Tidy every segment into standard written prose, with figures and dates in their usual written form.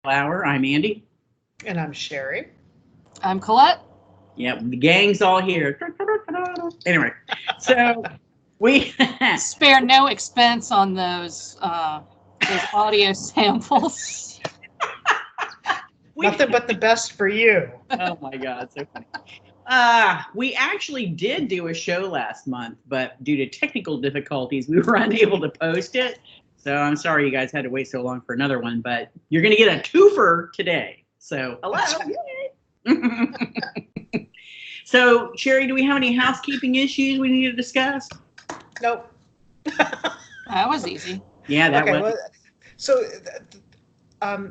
Hour. I'm Andy. And I'm Sherry. I'm Colette. Yeah, the gang's all here. Anyway, so we spare no expense on those audio samples. Nothing but the best for you. Oh my God, so funny. We actually did do a show last month, but due to technical difficulties, we were unable to post it. So I'm sorry you guys had to wait so long for another one, but you're going to get a twofer today. So hello. So Sherry, do we have any housekeeping issues we need to discuss? Nope. That was easy. Yeah, that was. Well, so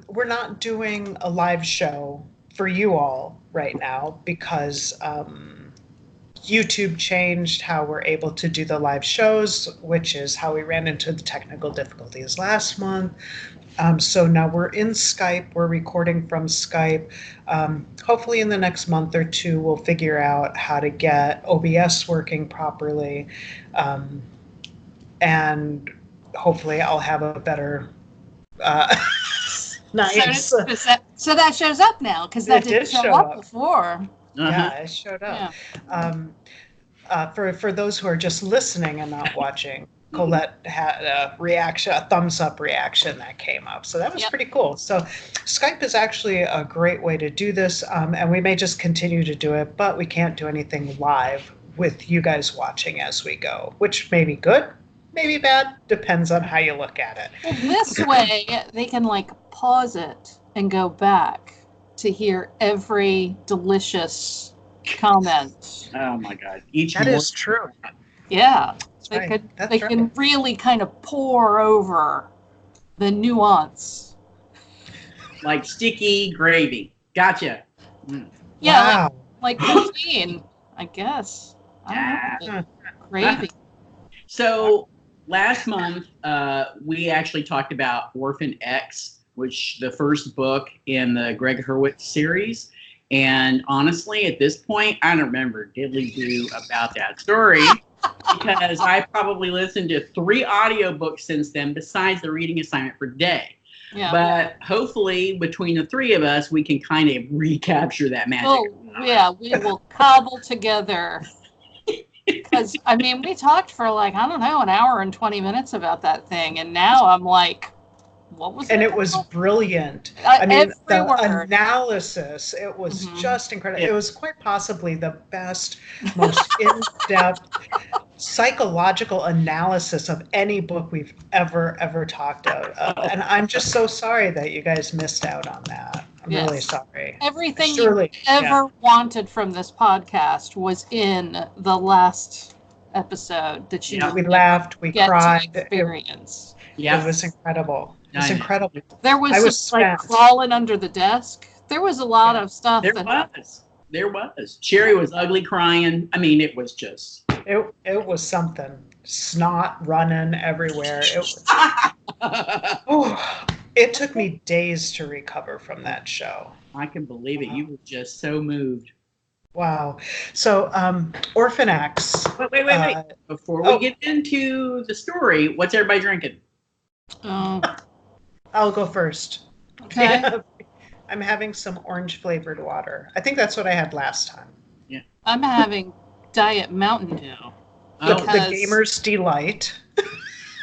we're not doing a live show for you all right now because YouTube changed how we're able to do the live shows, which is how we ran into the technical difficulties last month. So now we're in Skype. We're recording from Skype. Hopefully in the next month or two, we'll figure out how to get OBS working properly. And hopefully I'll have a better nice. So that shows up now because that didn't show up before. Yeah, it showed up. Yeah. For those who are just listening and not watching, Colette had a thumbs up reaction that came up. So that was pretty cool. So Skype is actually a great way to do this. And we may just continue to do it, but we can't do anything live with you guys watching as we go, which may be good, maybe bad, depends on how you look at it. Well, this way they can pause it and go back to hear every delicious comment. Oh my God. That is true. Yeah. That's They can really kind of pour over the nuance. Like sticky gravy. Gotcha. Yeah, wow. like protein, I guess. I don't know. Gravy. So last month, we actually talked about Orphan X, which the first book in the Greg Hurwitz series. And honestly, at this point, I don't remember diddly-do about that story because I probably listened to 3 audiobooks since then, besides the reading assignment for today. Yeah. But hopefully, between the 3 of us, we can kind of recapture that magic. Oh, yeah, we will cobble together. Because, we talked for an hour and 20 minutes about that thing. And now I'm like, what was it? And it was brilliant. Every the word. Analysis, it was just incredible. Yeah. It was quite possibly the best, most in-depth psychological analysis of any book we've ever talked about. And I'm just so sorry that you guys missed out on that. I'm really sorry. Everything you ever wanted from this podcast was in the last episode that you we laughed, we cried. Experience. It was incredible. It was incredible. There was crawling under the desk. There was a lot of stuff. There was. Sherry was ugly crying. It was just. It was something. Snot running everywhere. It took me days to recover from that show. I can believe it. You were just so moved. Wow. So, Orphan X. Wait. Before we get into the story, what's everybody drinking? I'll go first. Okay. I'm having some orange flavored water. I think that's what I had last time. Yeah. I'm having Diet Mountain Dew. The gamer's delight.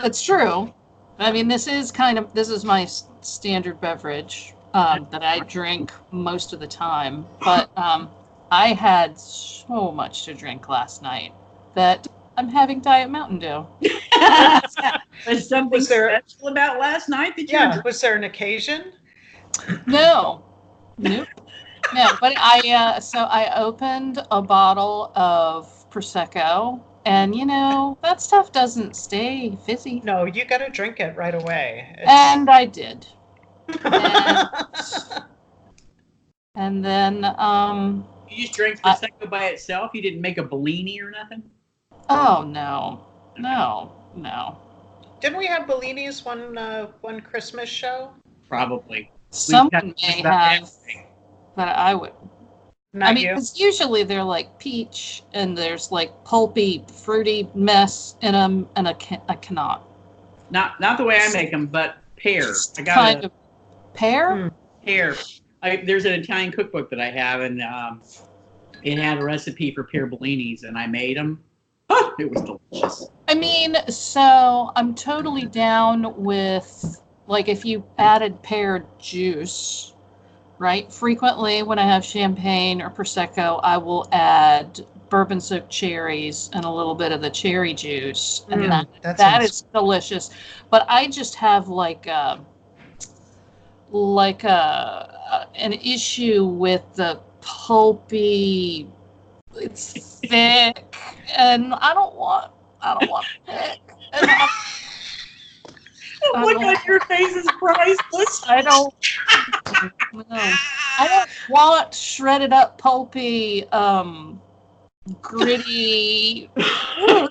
That's true. This is my standard beverage that I drink most of the time. But I had so much to drink last night that I'm having Diet Mountain Dew. Was something special about last night that you was there an occasion? No, but I opened a bottle of Prosecco, and that stuff doesn't stay fizzy. No, you got to drink it right away. And I did. And then you just drank Prosecco by itself? You didn't make a Bellini or nothing? Oh no. Didn't we have Bellinis one Christmas show? Probably. Someone may have, but I would. Not you. Because usually they're peach, and there's pulpy, fruity mess in them, and a cannot. Not the way I make them, but pear. Pear? Pear. There's an Italian cookbook that I have, and it had a recipe for pear bellinis, and I made them. Oh, it was delicious. I mean, so I'm totally down with, like, if you added pear juice, right? Frequently when I have champagne or Prosecco, I will add bourbon soaked cherries and a little bit of the cherry juice. And that is delicious. But I just have an issue with the pulpy, it's thick, and I don't want thick. Look on your face is priceless. I don't want shredded up pulpy gritty I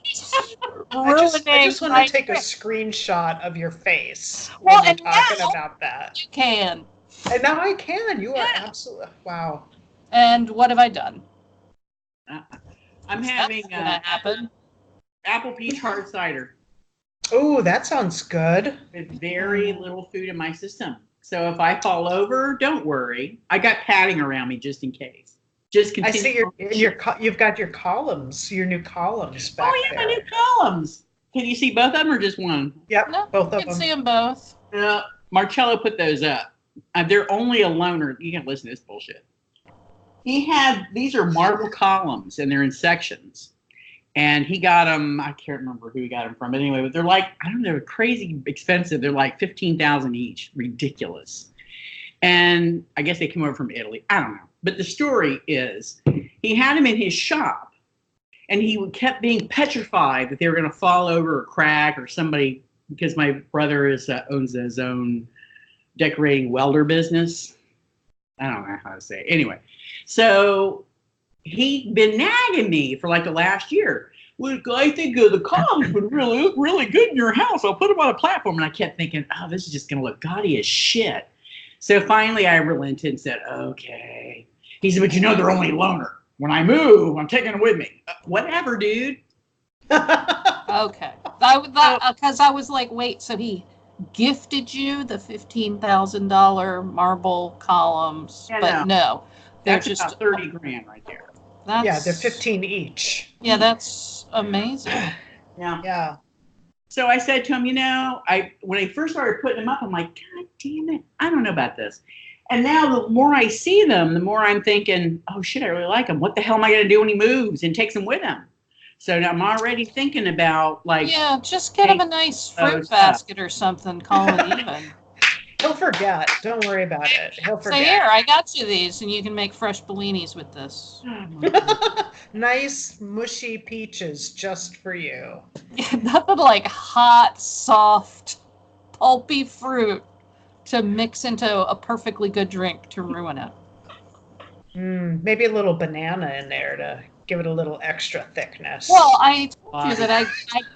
just want to take a screenshot of your face when you're talking about that. You can. And now I can. You are absolutely wow. And what have I done? I'm having apple peach hard cider. Oh, that sounds good. With very little food in my system. So if I fall over, don't worry. I got padding around me just in case. Just continue. I see you've got your columns, your new columns back there. My new columns. Can you see both of them or just one? Yep, no, both of them. You can see them both. Marcello put those up. They're only a loaner. You can listen to this bullshit. These are marble columns, and they're in sections. And he got them, I can't remember who he got them from, but anyway, but they're like, I don't know, they're crazy expensive. They're like $15,000 each. Ridiculous. And I guess they came over from Italy. I don't know. But the story is, he had them in his shop, and he kept being petrified that they were going to fall over or crack or somebody, because my brother owns his own decorating welder business. I don't know how to say it. Anyway, so he'd been nagging me for like the last year. Well, I think the columns would really look really good in your house. I'll put them on a platform. And I kept thinking, oh, this is just going to look gaudy as shit. So finally I relented and said, okay. He said, but they're only a loaner. When I move, I'm taking them with me. Whatever, dude. Okay. Because I was like, wait, so he gifted you the $15,000 marble columns? Yeah, but no. That's just about $30,000 right there. They're 15 each. Yeah, that's amazing. Yeah. So I said to him, when I first started putting them up, I'm like, God damn it, I don't know about this. And now the more I see them, the more I'm thinking, oh shit, I really like him. What the hell am I going to do when he moves and takes them with him? So now I'm already thinking about just get him a nice fruit basket or something. Call it even. He'll forget. Don't worry about it. He'll forget. So here, I got you these, and you can make fresh bellinis with this. Nice mushy peaches just for you. Yeah, nothing like hot, soft, pulpy fruit to mix into a perfectly good drink to ruin it. Maybe a little banana in there to give it a little extra thickness. Well, I told you that I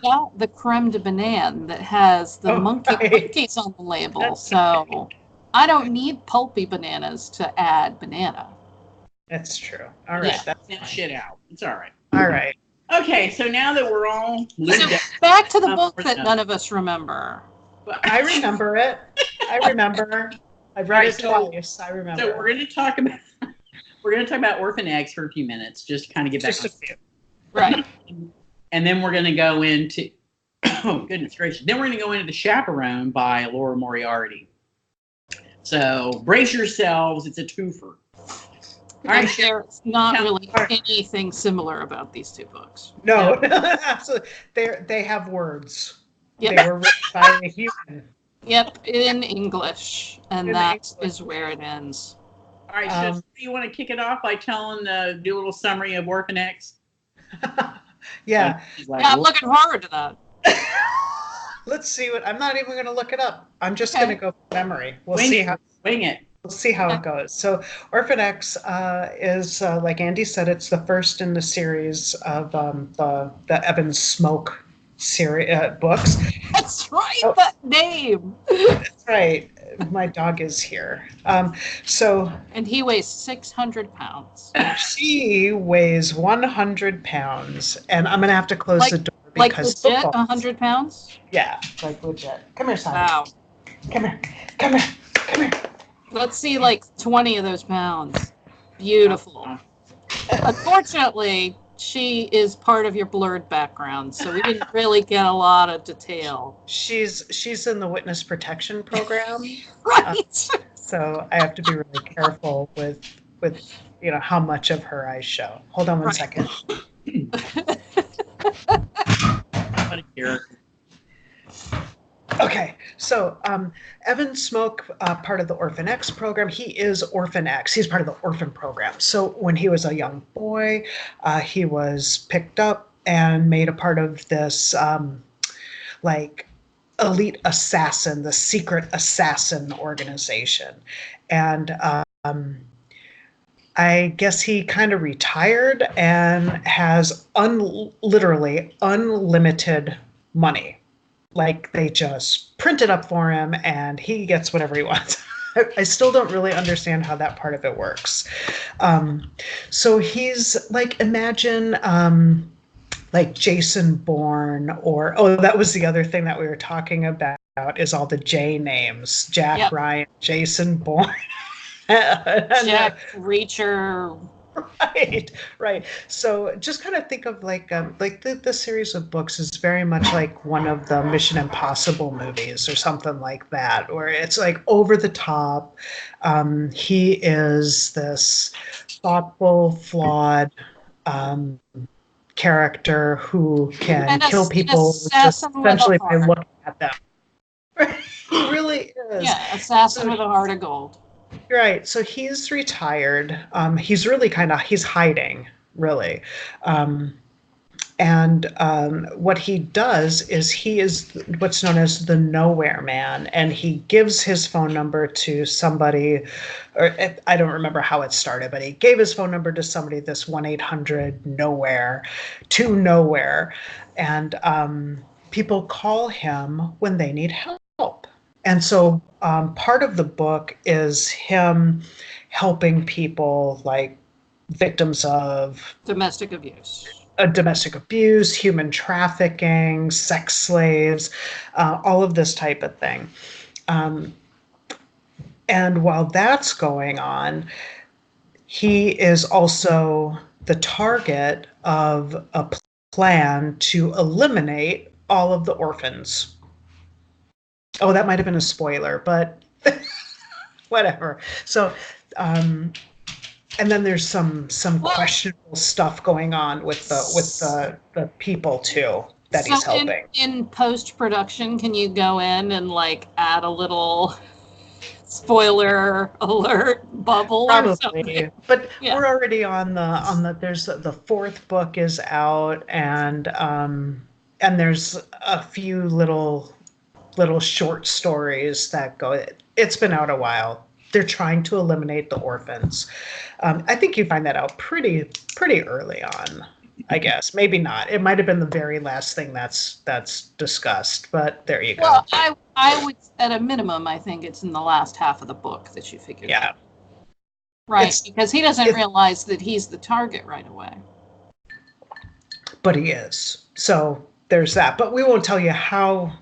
got the creme de banane that has the monkeys on the label, so I don't need pulpy bananas to add banana. That's true. All right. Yeah, that's that shit out. It's all right. All right. Okay, so now that we're all back to the book that none of us remember. I remember it. I've read it twice. I remember. So we're going to talk about Orphan Eggs for a few minutes, just to kind of get back. Just a few. Right. And then we're going to go into, oh goodness gracious, then we're going to go into The Chaperone by Laura Moriarty. So brace yourselves. It's a twofer. All right, there's not really anything similar about these two books. No, absolutely. They have words. Yep. They were written by a human. Yep, in English, and that is where it ends. All right, so you want to kick it off by telling do a little summary of Orphan X? Yeah. I'm looking forward to that. Let's see I'm not even going to look it up. I'm just going to go from memory. We'll see how it goes. So Orphan X is, like Andy said, it's the first in the series of the Evan Smoke series books. That's right, that name. That's right. My dog is here. And he weighs 600 pounds. She weighs 100 pounds, and I'm going to have to close the door because legit 100 pounds? Yeah, like legit. Come here, Simon. Wow. Come here. Let's see, like 20 of those pounds. Beautiful. Unfortunately, she is part of your blurred background, so we didn't really get a lot of detail. She's in the witness protection program, Right. so I have to be really careful with how much of her I show. Hold on one Right. second. What a character. Okay, so Evan Smoke, part of the Orphan X program, he is Orphan X. He's part of the Orphan program. So when he was a young boy, he was picked up and made a part of this like elite assassin, the secret assassin organization. And I guess he kind of retired and has literally unlimited money. Like they just print it up for him and he gets whatever he wants. I still don't really understand how that part of it works. So he's like, imagine like Jason Bourne, or, oh, that was the other thing that we were talking about, is all the J names. Jack Ryan, Jason Bourne. Jack Reacher. Right. So just kind of think of like the series of books is very much like one of the Mission Impossible movies or something like that, where it's like over the top. He is this thoughtful, flawed character who can kill people just essentially by looking at them. He really is. Yeah, assassin with a heart of gold. Right. So he's retired. He's really he's hiding, really. And what he does is he is what's known as the nowhere man. And he gives his phone number to somebody, or I don't remember how it started, but he gave his phone number to somebody, this 1-800-nowhere, to nowhere. And people call him when they need help. And so part of the book is him helping people like victims of domestic abuse, human trafficking, sex slaves, all of this type of thing. And while that's going on, he is also the target of a plan to eliminate all of the orphans. Oh, that might have been a spoiler, but whatever. So, and then there's some questionable stuff going on with the people too that he's helping. In post-production, can you go in and like add a little spoiler alert bubble? Probably, or something? But we're already on the there's the fourth book is out, and there's a few little short stories that go. It's been out a while. They're trying to eliminate the orphans. I think you find that out pretty early on, I guess. Maybe not. It might have been the very last thing that's discussed, but there you go. Well, I would, at a minimum, I think it's in the last half of the book that you figure out. Right, because he doesn't realize that he's the target right away. But he is. So there's that. But we won't tell you how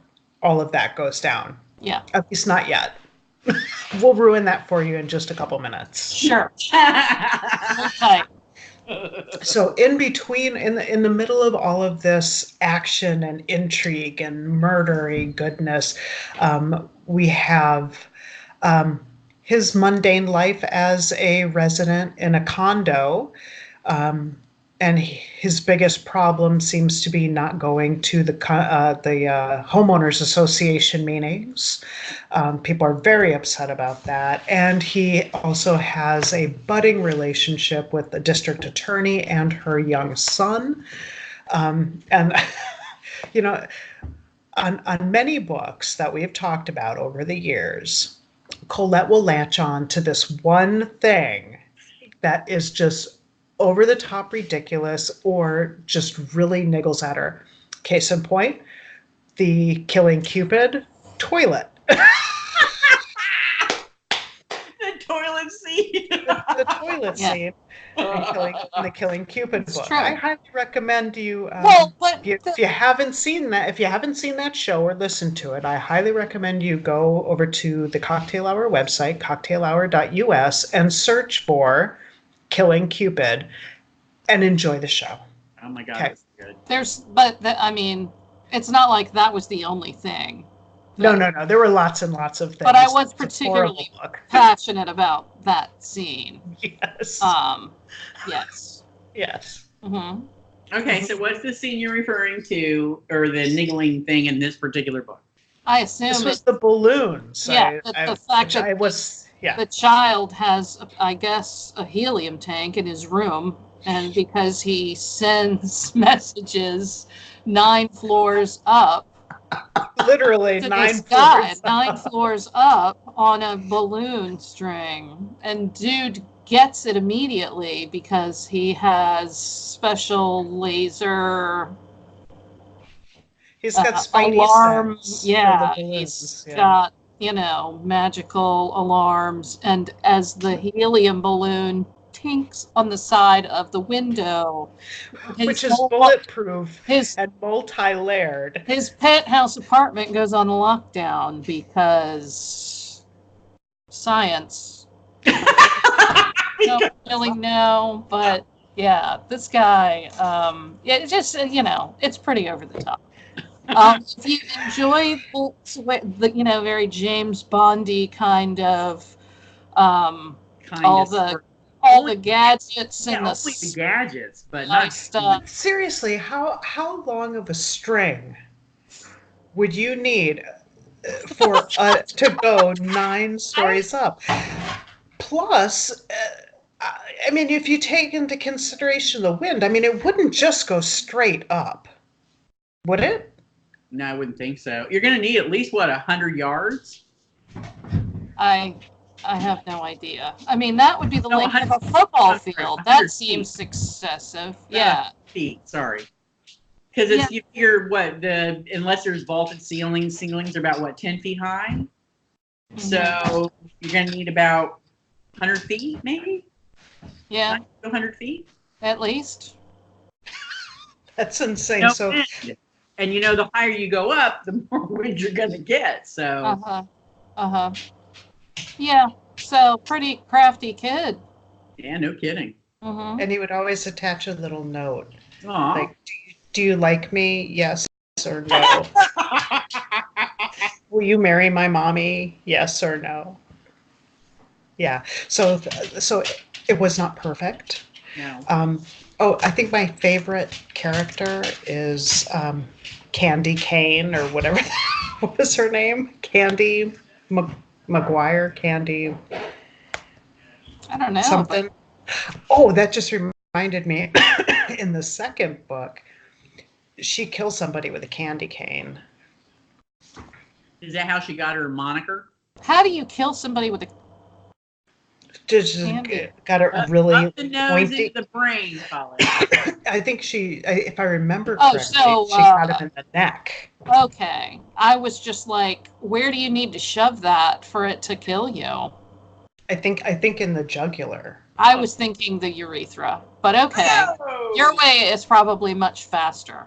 all of that goes down. Yeah. At least not yet. We'll ruin that for you in just a couple minutes. Sure. Okay. So in between, in the middle of all of this action and intrigue and murdery goodness, we have his mundane life as a resident in a condo. And his biggest problem seems to be not going to the homeowners association meetings. People are very upset about that. And he also has a budding relationship with the district attorney and her young son. And, you know, on many books that we've talked about over the years, Colette will latch on to this one thing that is just over the top ridiculous or just really niggles at her. Case in point, the Killing Cupid toilet. The toilet scene. The toilet Yeah. scene in the Killing Cupid It's book. true. I highly recommend you. Well, but If you haven't seen that show or listened to it, I highly recommend you go over to the Cocktail Hour website, cocktailhour.us, and search for Killing Cupid and enjoy the show. Oh my God, Okay. that's good. I mean, it's not like that was the only thing. No. There were lots and lots of things. But I was It's a horrible particularly book. passionate about that scene. Yes. Yes. Yes. Mm-hmm. Okay, so what's the scene you're referring to, or the niggling thing in this particular book? I assume This was the balloons. Yeah, the fact that the child has, I guess, a helium tank in his room, and because he sends messages 9 floors up Literally to 9 this guy, floors. 9 floors up on a balloon string, and dude gets it immediately because he has special laser He's got spidey alarm. sense Yeah, for the balloons. he's got, magical alarms. And as the helium balloon tinks on the side of the window, which is bulletproof and multi-layered. His penthouse apartment goes on lockdown because science. Don't really know, but yeah, this guy, it just, it's pretty over the top. If you enjoy the very James Bondy kind of, all the gadgets and only the gadgets, but not stuff. Seriously, how long of a string would you need for to go 9 stories up? Plus, I mean, if you take into consideration the wind, I mean, it wouldn't just go straight up, would it? No, I wouldn't think so. You're going to need at least, 100 yards? I have no idea. I mean, that would be the length of a football field. That seems excessive. Yeah. Feet, sorry. Because you figure unless there's vaulted ceilings are about 10 feet high. Mm-hmm. So you're going to need about 100 feet, maybe? Yeah. 100 feet? At least. That's insane. And the higher you go up, the more wind you're going to get. So. Yeah. So pretty crafty kid. Yeah, no kidding. Mm-hmm. And he would always attach a little note. Aww. Like, do you like me? Yes or no? Will you marry my mommy? Yes or no? Yeah. So it was not perfect. No. I think my favorite character is Candy Kane or whatever. What was her name? Candy McGuire? Candy? I don't know. Something. Oh, that just reminded me. In the second book, she kills somebody with a candy cane. Is that how she got her moniker? How do you kill somebody with a Just got it really up the nose pointy. into the brain, Polly. I think if I remember correctly, she got him in the neck. Okay. I was just like, where do you need to shove that for it to kill you? I think in the jugular. I was thinking the urethra, but okay. Oh! Your way is probably much faster.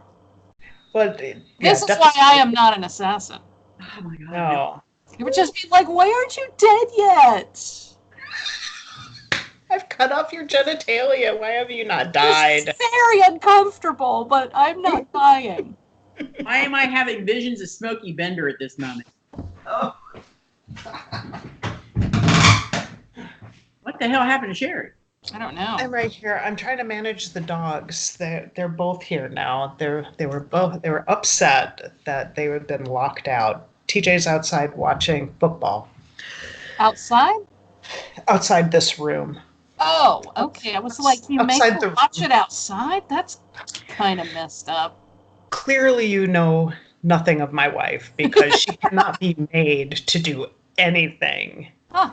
But this is why I am not an assassin. Oh my God. No. It would just be like, why aren't you dead yet? I've cut off your genitalia. Why have you not died? It's very uncomfortable, but I'm not dying. Why am I having visions of Smokey Bender at this moment? Oh. What the hell happened to Sherry? I don't know. I'm right here. I'm trying to manage the dogs. They're both here now. They were upset that they had been locked out. TJ's outside watching football. Outside? Outside this room. Oh, okay. I was like, you make them watch it outside? That's kind of messed up. Clearly you know nothing of my wife because she cannot be made to do anything. Huh.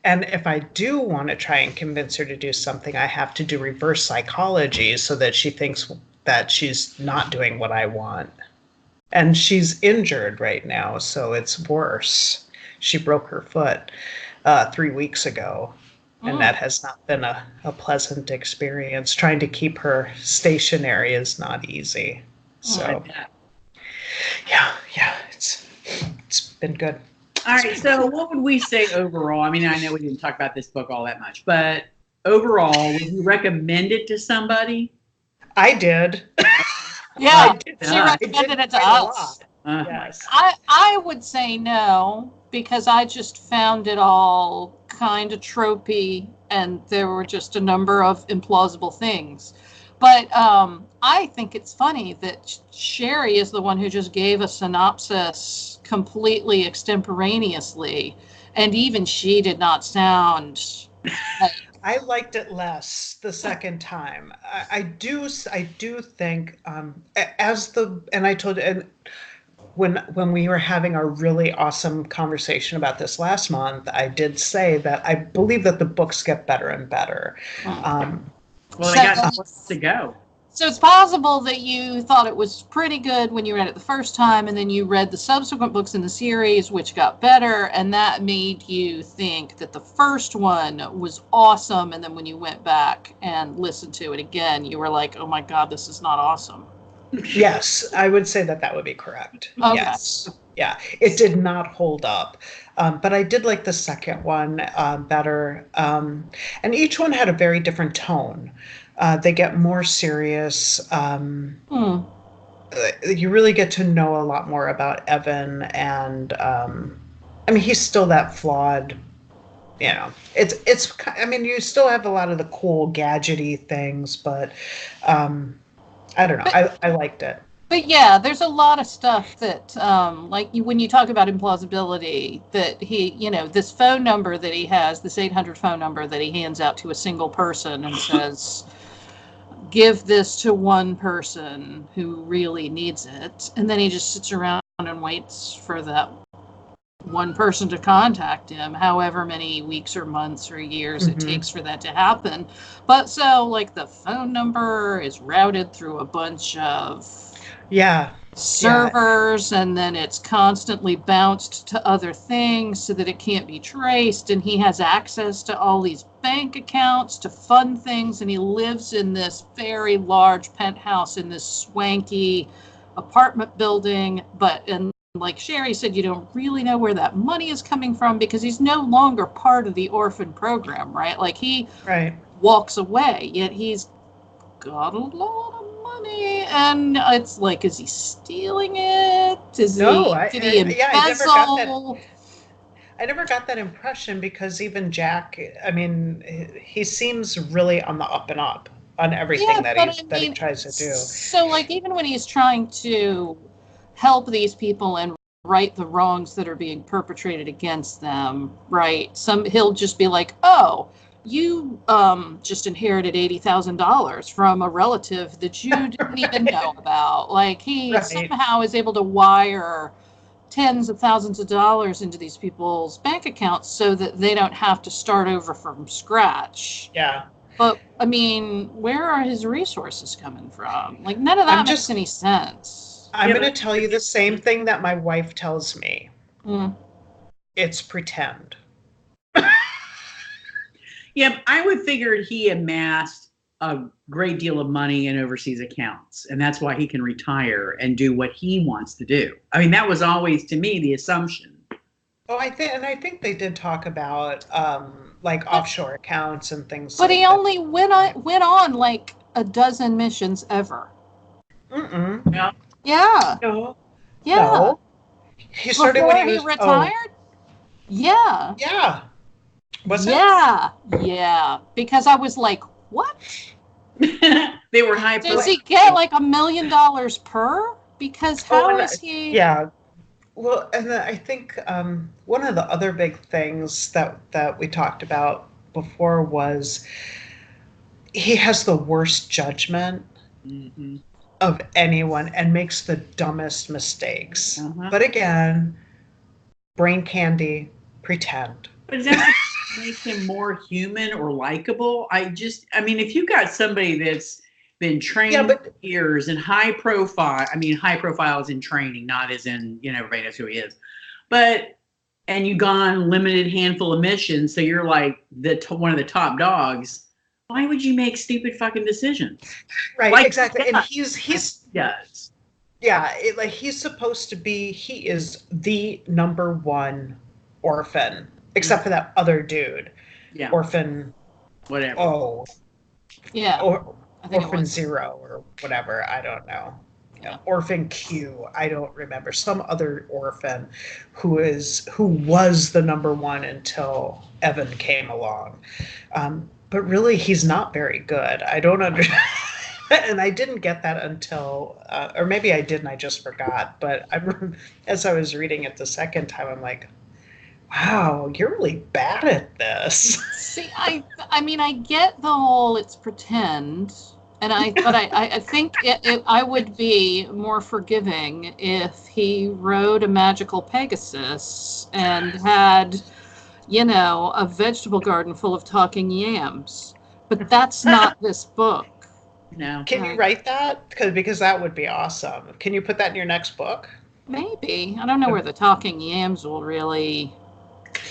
And if I do want to try and convince her to do something, I have to do reverse psychology so that she thinks that she's not doing what I want. And she's injured right now, so it's worse. She broke her foot. 3 weeks ago. And that has not been a pleasant experience. Trying to keep her stationary is not easy. So, yeah, it's been good. All right, so what would we say overall? I mean, I know we didn't talk about this book all that much, but overall, would you recommend it to somebody? I did. Yeah, I did. she recommended it to us. Yes. I would say no, because I just found it all kind of tropey, and there were just a number of implausible things. But I think it's funny that Sherry is the one who just gave a synopsis completely extemporaneously, and even she did not sound like, I liked it less the second time. I do think and I told, and when we were having our really awesome conversation about this last month, I did say that I believe that the books get better and better. Well, they got books to go. So it's possible that you thought it was pretty good when you read it the first time, and then you read the subsequent books in the series, which got better, and that made you think that the first one was awesome, and then when you went back and listened to it again, you were like, oh my God, this is not awesome. Yes, I would say that would be correct. Okay. Yes. Yeah, it did not hold up. But I did like the second one better. And each one had a very different tone. They get more serious. You really get to know a lot more about Evan. And I mean, he's still that flawed. You know, I mean, you still have a lot of the cool gadgety things, but I don't know. I liked it. But yeah, there's a lot of stuff that, when you talk about implausibility, that this phone number that he has, this 800 phone number that he hands out to a single person and says, give this to one person who really needs it. And then he just sits around and waits for that one person to contact him, however many weeks or months or years it takes for that to happen. But so, the phone number is routed through a bunch of servers, and then it's constantly bounced to other things so that it can't be traced, and he has access to all these bank accounts to fund things, and he lives in this very large penthouse in this swanky apartment building, and like Sherry said, you don't really know where that money is coming from because he's no longer part of the Orphan program, right? He walks away, yet he's got a lot of money, and it's is he stealing it? Did he embezzle? I never got that impression because even Jack, I mean, he seems really on the up and up on everything that he tries to do. So, even when he's trying to help these people and right the wrongs that are being perpetrated against them, right? He'll just be like, oh, you just inherited $80,000 from a relative that you didn't even know about. He somehow is able to wire tens of thousands of dollars into these people's bank accounts so that they don't have to start over from scratch. Yeah. But, I mean, where are his resources coming from? None of that makes any sense. I'm going to tell you the same thing that my wife tells me. It's pretend. Yeah, I would figure he amassed a great deal of money in overseas accounts, and that's why he can retire and do what he wants to do. I mean, that was always, to me, the assumption. Oh, I think they did talk about offshore accounts and things. But he only went on a dozen missions ever. Yeah. Yeah. No. Yeah. No. He started before when he was retired. Yeah. Yeah. Was it? Yeah. Because I was like, what? They were high. Does he get $1 million per? Because how is he? Yeah. Well, and I think one of the other big things that we talked about before was he has the worst judgment of anyone and makes the dumbest mistakes. But again, brain candy, pretend. But does that make him more human or likable? I mean, if you got somebody that's been trained for years and high profile, I mean, high profile is in training, not as in, everybody knows who he is. But and you gone limited handful of missions, so you're like one of the top dogs. Why would you make stupid fucking decisions? Right, like, exactly. Yeah, and he's yes. Yeah, like he's supposed to be, he is the number one orphan, except for that other dude. Yeah. Orphan, Whatever. oh, Yeah. or I think it Orphan was. Zero or whatever. I don't know. Yeah. Orphan Q. I don't remember. Some other orphan who was the number one until Evan came along. But really, he's not very good. I don't understand. And I didn't get that until, or maybe I did and I just forgot. But as I was reading it the second time, I'm like, wow, you're really bad at this. See, I mean, I get the whole it's pretend, but I think I would be more forgiving if he rode a magical Pegasus and had, a vegetable garden full of talking yams. But that's not this book. No. Can you write that? Because that would be awesome. Can you put that in your next book? Maybe. I don't know where the talking yams will really.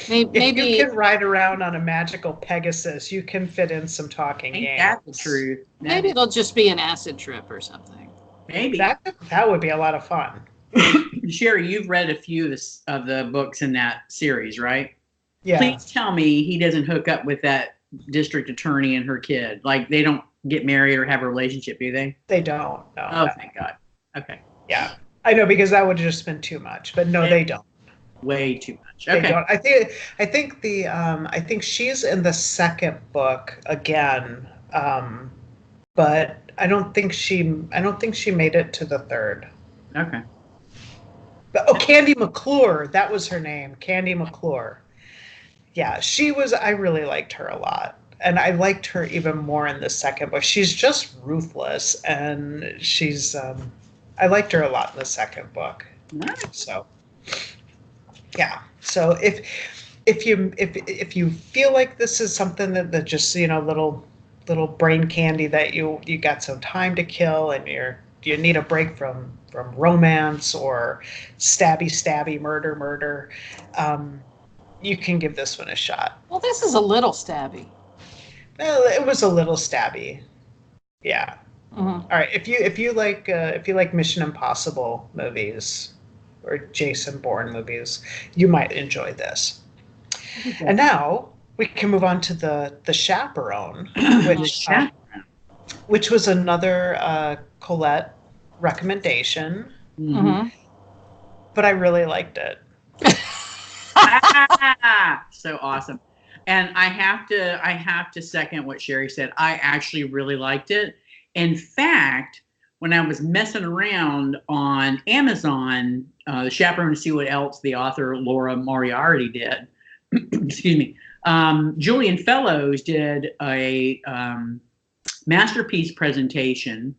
Maybe If you can ride around on a magical Pegasus, you can fit in some talking Ain't yams. that the truth? Maybe it'll just be an acid trip or something. Maybe. That would be a lot of fun. Sherry, you've read a few of the books in that series, right? Yeah. Please tell me he doesn't hook up with that district attorney and her kid. Like, they don't get married or have a relationship, do they? They don't. No. Oh, thank God. Okay. Yeah. I know, because that would have just been too much. But no, they don't. Way too much. They Okay. don't. I think she's in the second book again. But I don't think she made it to the third. Okay. But, Candy McClure, that was her name. Candy McClure. Yeah, I really liked her a lot. And I liked her even more in the second book. She's just ruthless, and I liked her a lot in the second book. Nice. So, yeah. So if you feel like this is something that just, little brain candy that you got some time to kill, and you need a break from romance or stabby murder, you can give this one a shot. Well, this is a little stabby. Well, it was a little stabby. Yeah. Mm-hmm. All right. If you like Mission Impossible movies or Jason Bourne movies, you might enjoy this. Okay. And now we can move on to the Chaperone, which was another Colette recommendation. Mm-hmm. But I really liked it. So awesome. And I have to second what Sherry said. I actually really liked it. In fact, when I was messing around on Amazon, the Chaperone to see what else the author Laura Moriarty did, excuse me, Julian Fellows did a masterpiece presentation.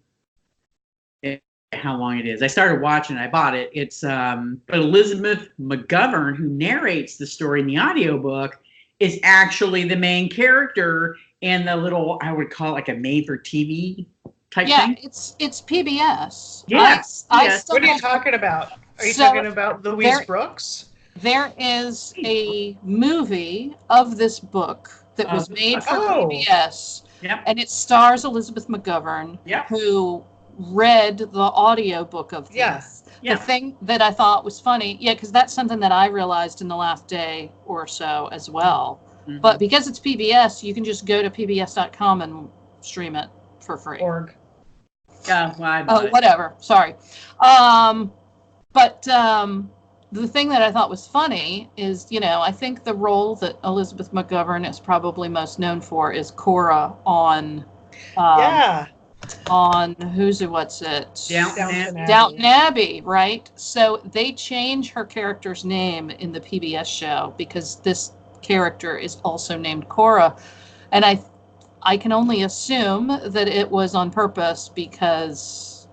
How long it is? I started watching it. I bought it. It's but Elizabeth McGovern, who narrates the story in the audiobook, is actually the main character in the little, I would call it like a made-for-TV type thing. Yeah, it's PBS. Yes. What are you talking about? Are you talking about Louise Brooks? There is a movie of this book that was made for PBS, and it stars Elizabeth McGovern, who read the audiobook of this. The thing that I thought was funny, because that's something that I realized in the last day or so as well. Mm-hmm. But because it's PBS, you can just go to pbs.com and stream it for free. Org. Whatever. Sorry. But the thing that I thought was funny is, I think the role that Elizabeth McGovern is probably most known for is Cora on Downton Abbey, right? So they change her character's name in the PBS show because this character is also named Cora, and I can only assume that it was on purpose because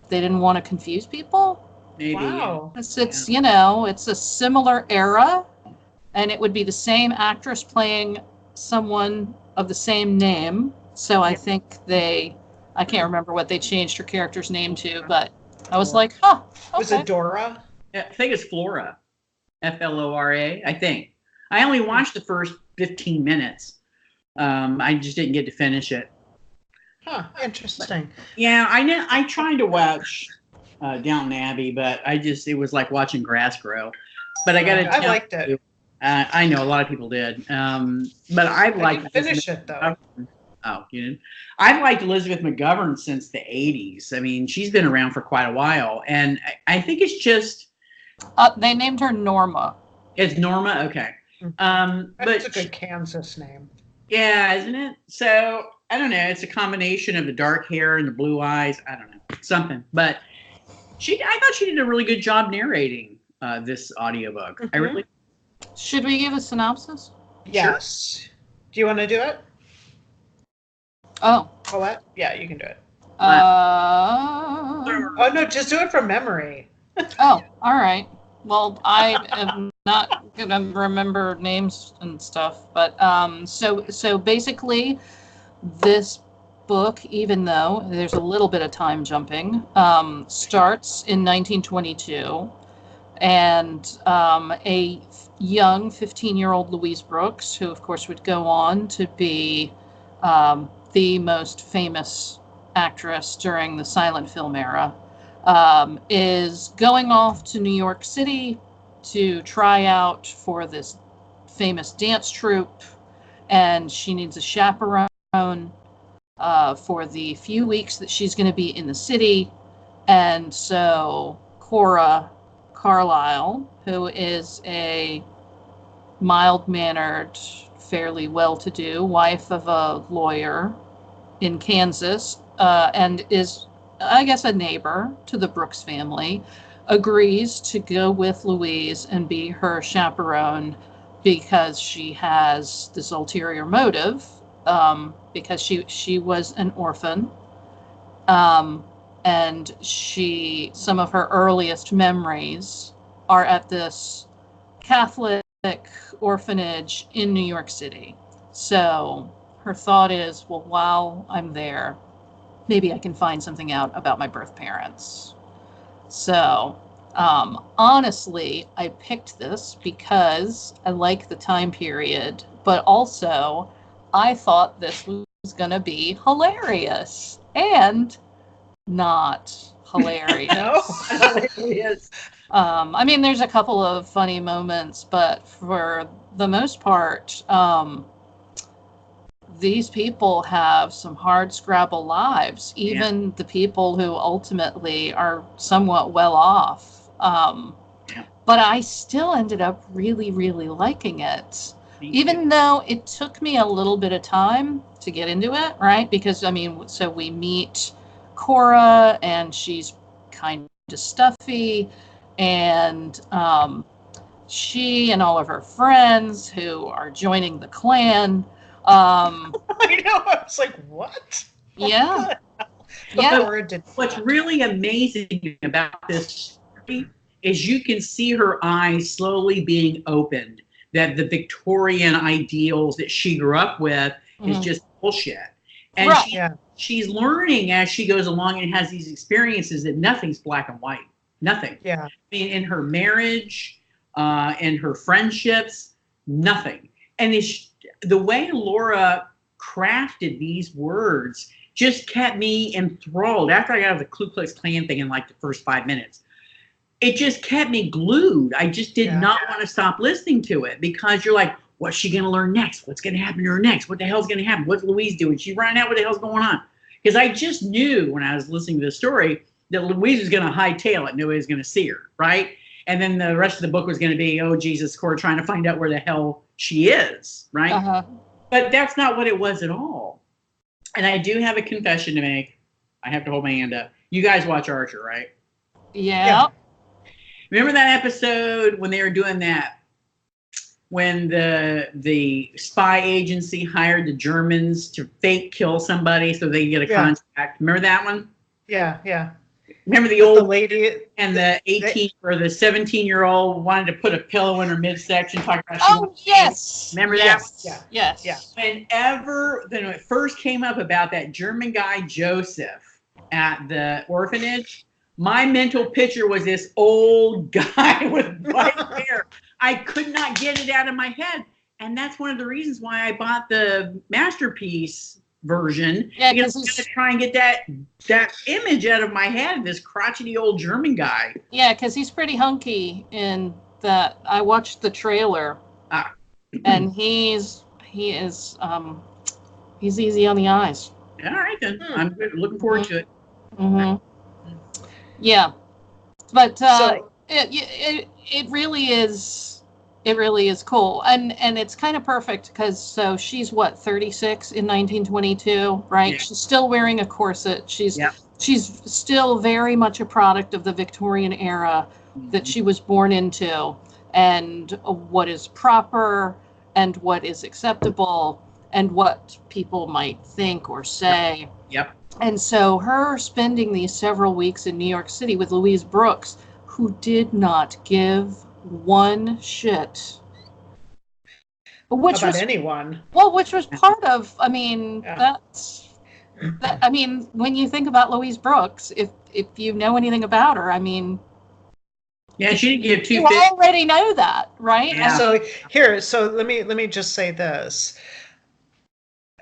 they didn't want to confuse people. Maybe. Wow. It's it's a similar era, and it would be the same actress playing someone of the same name. So I think I can't remember what they changed her character's name to, but I was like, huh. Okay. Was it Dora? Yeah, I think it's Flora. Flora, I think. I only watched the first 15 minutes. I just didn't get to finish it. Huh, interesting. Yeah, I tried to watch Downton Abbey, but it was like watching grass grow. But I liked it. I know a lot of people did. But I've liked finish it though. Oh, you didn't? I've liked Elizabeth McGovern since the 80s. I mean, she's been around for quite a while. And I think it's just... they named her Norma. It's Norma? Okay. That's a good Kansas name. Yeah, isn't it? So, I don't know. It's a combination of the dark hair and the blue eyes. I don't know. Something. But I thought she did a really good job narrating this audiobook. Mm-hmm. I really... Should we give a synopsis? Yes. Sure. Do you want to do it? Oh. Colette? Yeah, you can do it. Oh, no, just do it from memory. Oh, all right. Well, I am not going to remember names and stuff. But so basically, this book, even though there's a little bit of time jumping, starts in 1922. And a young 15-year-old Louise Brooks, who, of course, would go on to be the most famous actress during the silent film era, is going off to New York City to try out for this famous dance troupe, and she needs a chaperone for the few weeks that she's going to be in the city. And so Cora Carlyle, who is a mild-mannered, fairly well-to-do wife of a lawyer in Kansas, and is, I guess, a neighbor to the Brooks family, agrees to go with Louise and be her chaperone because she has this ulterior motive, because she was an orphan, and some of her earliest memories are at this Catholic orphanage in New York City. So her thought is, well, while I'm there, maybe I can find something out about my birth parents. So honestly, I picked this because I like the time period, but also I thought this was going to be hilarious and not hilarious. No, hilarious. I mean, there's a couple of funny moments, but for the most part, these people have some hard scrabble lives, even the people who ultimately are somewhat well off. But I still ended up really, really liking it, even though it took me a little bit of time to get into it, right? Because, I mean, so we meet Cora, and she's kind of stuffy, and she and all of her friends who are joining the Klan. I know. I was like, what? Yeah. What's really amazing about this story is you can see her eyes slowly being opened, that the Victorian ideals that she grew up with is just bullshit. And she's learning as she goes along and has these experiences that nothing's black and white. Nothing. Yeah. I mean, in her marriage, in her friendships, nothing. And the way Laura crafted these words just kept me enthralled. After I got out of the Ku Klux Klan thing in like the first 5 minutes, it just kept me glued. I just did not want to stop listening to it, because you're like, what's she going to learn next? What's going to happen to her next? What the hell's going to happen? What's Louise doing? She's running out. What the hell's going on? Because I just knew when I was listening to the story that Louise was going to hightail it. Nobody was going to see her, right? And then the rest of the book was going to be, oh, Jesus, Cora trying to find out where the hell she is, right? Uh-huh. But that's not what it was at all. And I do have a confession to make. I have to hold my hand up. You guys watch Archer, right? Yeah. Remember that episode when they were doing that, when the spy agency hired the Germans to fake kill somebody so they could get a contract? Remember that one? Yeah. Remember the old lady and the 18 or the 17-year-old wanted to put a pillow in her midsection, talking about yes. Remember that one? Yes. Whenever when it first came up about that German guy Joseph at the orphanage, my mental picture was this old guy with white hair. I could not get it out of my head. And that's one of the reasons why I bought the Masterpiece version. Yeah, because I'm gonna try and get that image out of my head, this crotchety old German guy. Yeah, because he's pretty hunky in that. I watched the trailer, and he's easy on the eyes. All right, then. I'm looking forward to it. Mm-hmm. Yeah, but it really is. It really is cool, and it's kind of perfect because she's what, 36 in 1922, right? Yeah. She's still wearing a corset. She's still very much a product of the Victorian era that she was born into, and what is proper and what is acceptable and what people might think or say. Yep. And so her spending these several weeks in New York City with Louise Brooks, who did not give one shit. Which about anyone. Well, which was part of, I mean, I mean, when you think about Louise Brooks, if you know anything about her, I mean, yeah, she didn't give two. You already know that, right? Yeah. So let me just say this.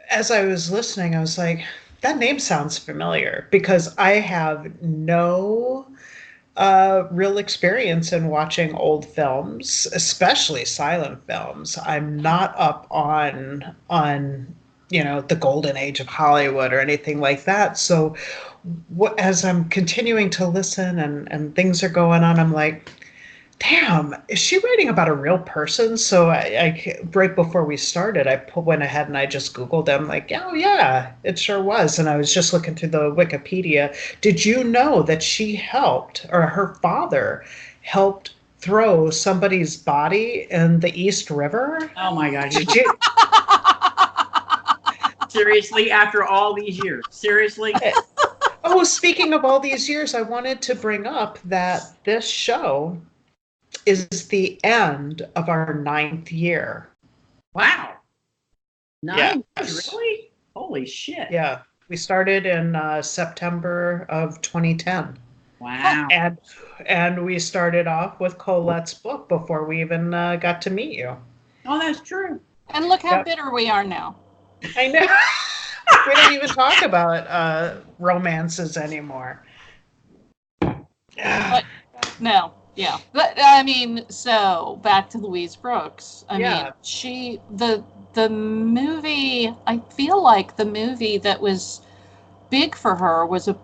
As I was listening, I was like, that name sounds familiar, because I have no real experience in watching old films, especially silent films. I'm not up on the golden age of Hollywood or anything like that. So as I'm continuing to listen and things are going on, I'm like, damn, is she writing about a real person? So I right before we started, I went ahead and I just Googled them, like, oh yeah, it sure was. And I was just looking through the Wikipedia. Did you know that she helped, or her father helped throw somebody's body in the East River? Oh my God. Seriously, after all these years? Seriously? Oh, speaking of all these years, I wanted to bring up that this show is the end of our 9th year. Wow. 9? Yes. Really? Holy shit. Yeah. We started in September of 2010. Wow. And we started off with Colette's book before we even got to meet you. Oh, that's true. And look how bitter we are now. I know. We don't even talk about romances anymore. But, no. Yeah, but I mean, so back to Louise Brooks. I mean, the movie, I feel like the movie that was big for her was a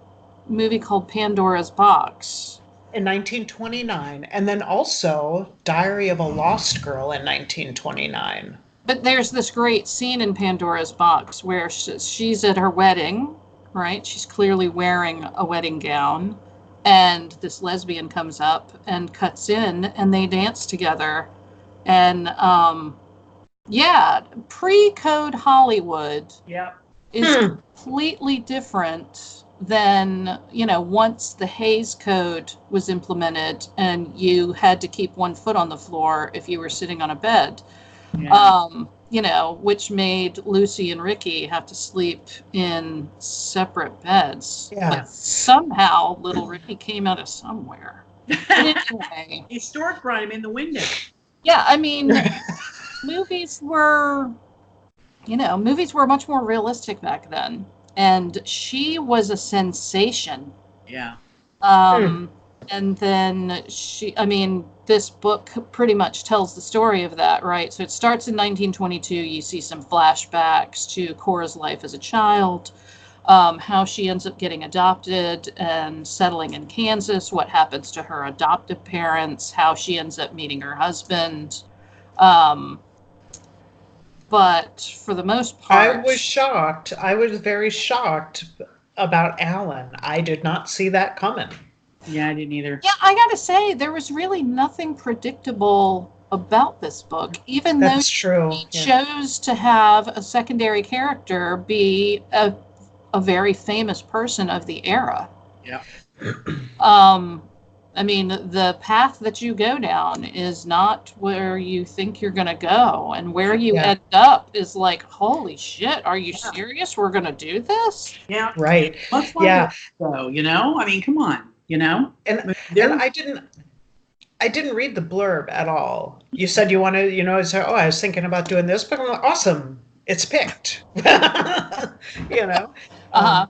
movie called Pandora's Box. In 1929, and then also Diary of a Lost Girl in 1929. But there's this great scene in Pandora's Box where she's at her wedding, right? She's clearly wearing a wedding gown. And this lesbian comes up and cuts in, and they dance together. And pre-code Hollywood is completely different than, once the Hays Code was implemented and you had to keep one foot on the floor if you were sitting on a bed. Yeah. Which made Lucy and Ricky have to sleep in separate beds. Yeah. But somehow little Ricky came out of somewhere. But anyway. His stork brought him in the window. Yeah, I mean, movies were much more realistic back then. And she was a sensation. Yeah. And then this book pretty much tells the story of that, right? So it starts in 1922. You see some flashbacks to Cora's life as a child, how she ends up getting adopted and settling in Kansas, what happens to her adoptive parents, how she ends up meeting her husband. But for the most part... I was shocked. I was very shocked about Alan. I did not see that coming. Yeah, I didn't either. Yeah, I gotta say, there was really nothing predictable about this book, even though she chose to have a secondary character be a very famous person of the era. Yeah. I mean, the path that you go down is not where you think you're going to go, and where you end up is like, holy shit, are you serious? We're going to do this? Yeah. Right. Much longer though, I mean, come on. And I didn't read the blurb at all. you said you wanted, so, oh, I was thinking about doing this, but I'm like, awesome, it's picked. you know, Uh-huh.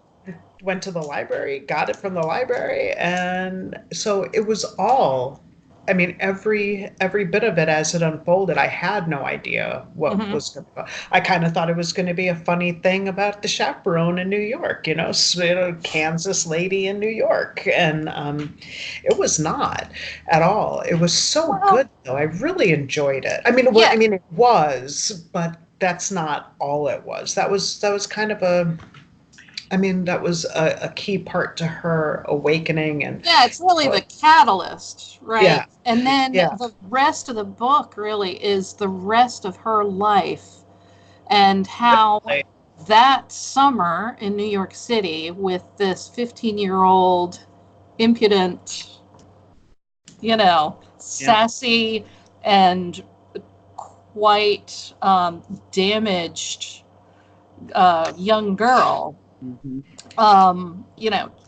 Went to the library, got it from the library, and so it was all. I mean, every bit of it as it unfolded, I had no idea what Hmm. was going to. I kind of thought it was going to be a funny thing about the chaperone in New York, Kansas lady in New York, and it was not at all. It was so Well, good, though. I really enjoyed it. I mean, yeah, it was, but that's not all it was. That was kind of a. I mean, that was a key part to her awakening, and yeah, it's really the catalyst, right? yeah, And then yeah, the rest of the book really is the rest of her life and how like, that summer in New York City with this 15-year-old impudent, Yeah. sassy and quite damaged young girl, Hmm.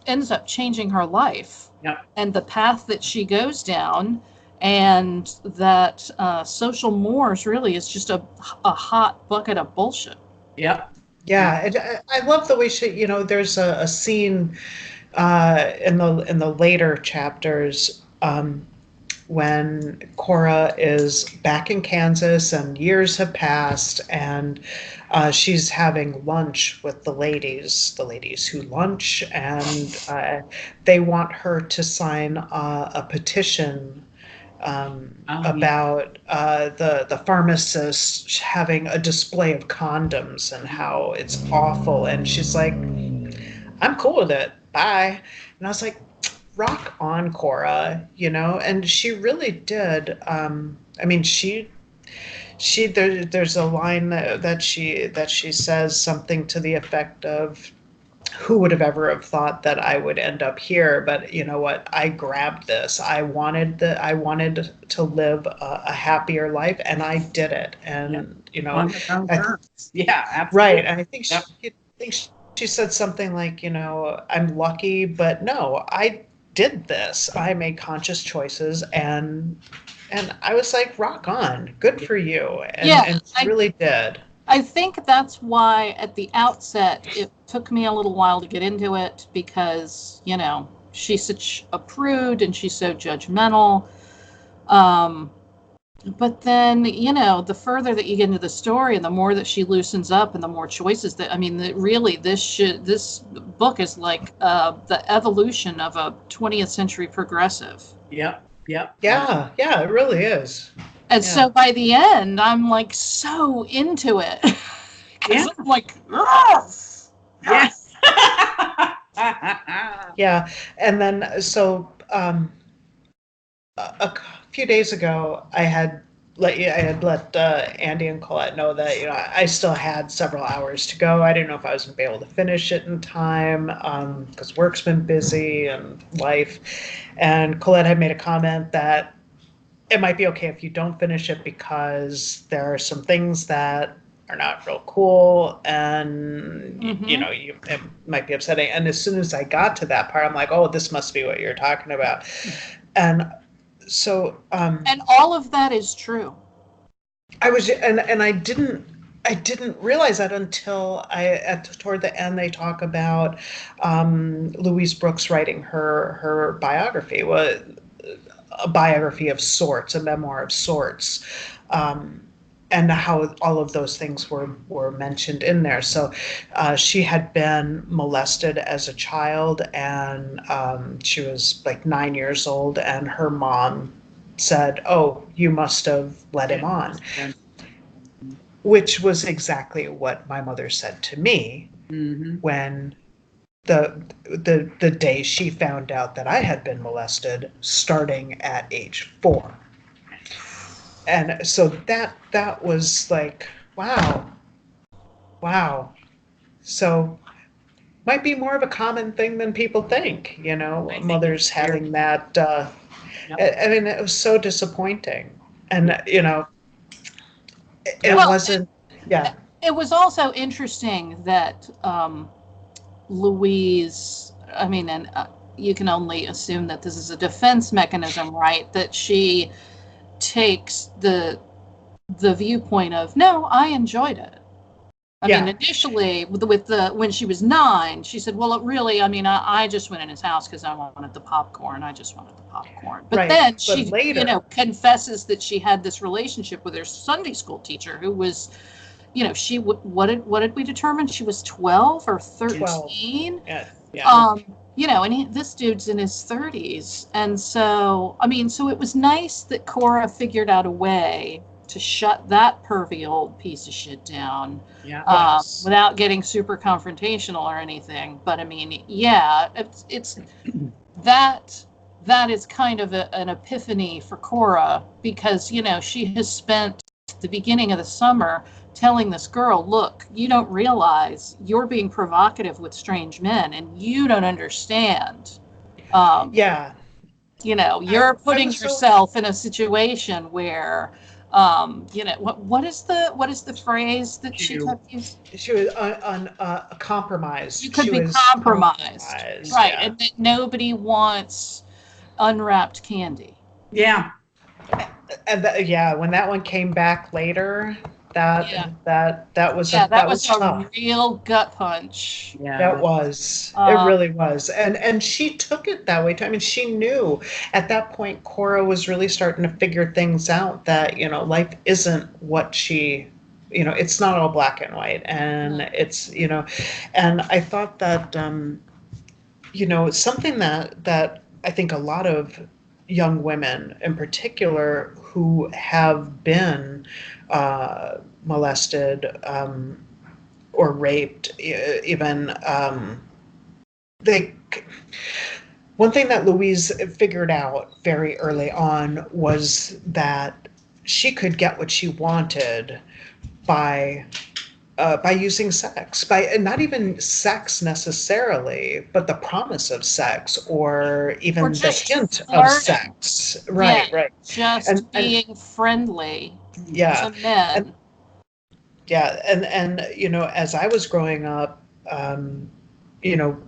ends up changing her life Yep. and the path that she goes down. And that social mores really is just a hot bucket of bullshit. Yep. Yep. yeah. I love the way she, there's a scene in the later chapters when Cora is back in Kansas and years have passed, and she's having lunch with the ladies who lunch, and they want her to sign a petition Oh, yeah. about the pharmacist having a display of condoms and how it's awful. And she's like, I'm cool with it. Bye. And I was like, rock on, Cora, and she really did. I mean, there's a line that she says something to the effect of, who would have ever have thought that I would end up here? But you know what? I grabbed this. I wanted to live a happier life, and I did it. Yeah. And On her own I, terms. Yeah, right. absolutely. And I think Yep. she said something like, I'm lucky, but no, I did this. I made conscious choices, and I was like, rock on, good for you. And Yeah, and she I really did. I think that's why at the outset it took me a little while to get into it because, she's such a prude and she's so judgmental. Um, but then, the further that you get into the story and the more that she loosens up and the more choices that, I mean, that really this book is like the evolution of a 20th century progressive. Yep. Yep. Yeah, yeah, it really is. And Yeah. so by the end, I'm like so into it. Yeah. Because I'm like, yes, Yes. Yeah. And then, so a few days ago, I had let Andy and Colette know that I still had several hours to go. I didn't know if I was going to be able to finish it in time because work's been busy and life. And Colette had made a comment that it might be okay if you don't finish it because there are some things that are not real cool, and Mm-hmm. it might be upsetting. And as soon as I got to that part, I'm like, oh, this must be what you're talking about. And so And all of that is true. I was, and I didn't realize that until toward the end they talk about Louise Brooks writing her biography, a biography of sorts, a memoir of sorts, um, and how all of those things were mentioned in there. So she had been molested as a child, and she was like 9 years old, and her mom said, "Oh, you must have let him on," which was exactly what my mother said to me Mm-hmm. when the day she found out that I had been molested starting at age 4. And so that was like, wow, wow. So might be more of a common thing than people think, I think mothers it's very. having that. Yep. I mean, it was so disappointing, and it Yep. Well, wasn't. Yeah, it was also interesting that Louise, I mean, and you can only assume that this is a defense mechanism, right? That she takes the viewpoint of, no, I enjoyed it. I mean, initially when she was 9, she said, well, I just went in his house because I wanted the popcorn. I just wanted the popcorn. But then she, later, confesses that she had this relationship with her Sunday school teacher who was, what did we determine? She was 12 or 13. 12. Yeah. And this dude's in his 30s. And so, so it was nice that Cora figured out a way to shut that pervy old piece of shit down, without getting super confrontational or anything. But it's that is kind of an epiphany for Cora, because she has spent the beginning of the summer telling this girl, look, you don't realize you're being provocative with strange men, and you don't understand. You're putting yourself in a situation where. What is the phrase that she kept using? She was compromised. You could be compromised, right? Yeah. And that nobody wants unwrapped candy. Yeah, and when that one came back later, that was a real gut punch. Yeah, that was. It really was, and she took it that way too. I mean, she knew at that point Cora was really starting to figure things out, that life isn't what she, it's not all black and white, and it's and I thought that something that I think a lot of young women in particular who have been molested or raped, even, one thing that Louise figured out very early on was that she could get what she wanted by using sex, by not even sex necessarily, but the promise of sex, or even the hint of sex. Right. Just being friendly to men. And as I was growing up,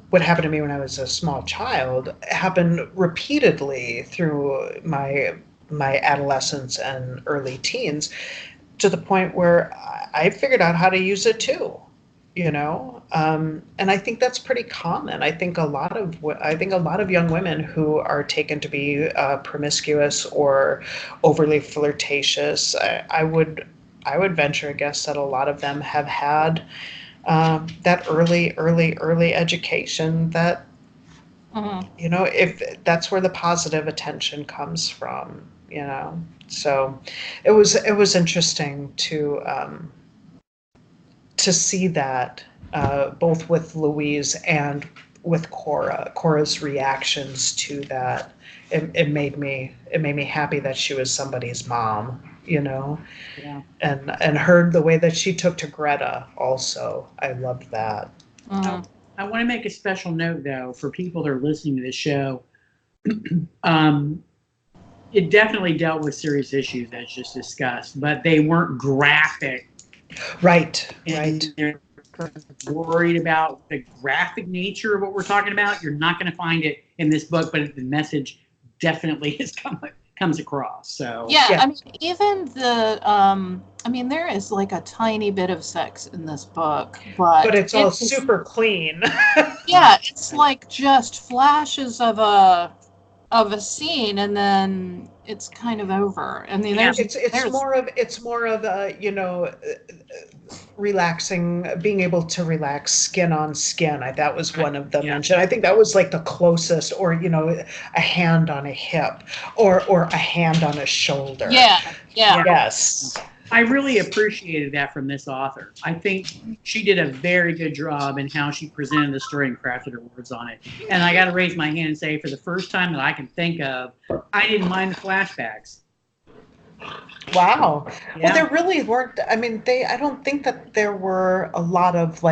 what happened to me when I was a small child happened repeatedly through my adolescence and early teens, to the point where I figured out how to use it too, and I think that's pretty common. I think a lot of young women who are taken to be promiscuous or overly flirtatious, I would venture a guess that a lot of them have had that early education that, if that's where the positive attention comes from, So it was interesting to see that both with Louise and with Cora's reactions to that. It made me happy that she was somebody's mom, and heard the way that she took to Greta also. I loved that. I want to make a special note, though, for people that are listening to this show. It definitely dealt with serious issues, as just discussed, but they weren't graphic. Right. They're worried about the graphic nature of what we're talking about. You're not going to find it in this book, but the message definitely comes across. So I mean, even there is like a tiny bit of sex in this book, but it's all super clean. It's like just flashes of a scene, and then it's kind of over. I mean, it's more of a relaxing, being able to relax skin on skin. That was one of the mentioned. I think that was like the closest, or a hand on a hip, or a hand on a shoulder. Yes. I really appreciated that from this author. I think she did a very good job in how she presented the story and crafted her words on it. And I got to raise my hand and say, for the first time that I can think of, I didn't mind the flashbacks. Wow. Yeah. Well, there really weren't. I mean, I don't think that there were a lot of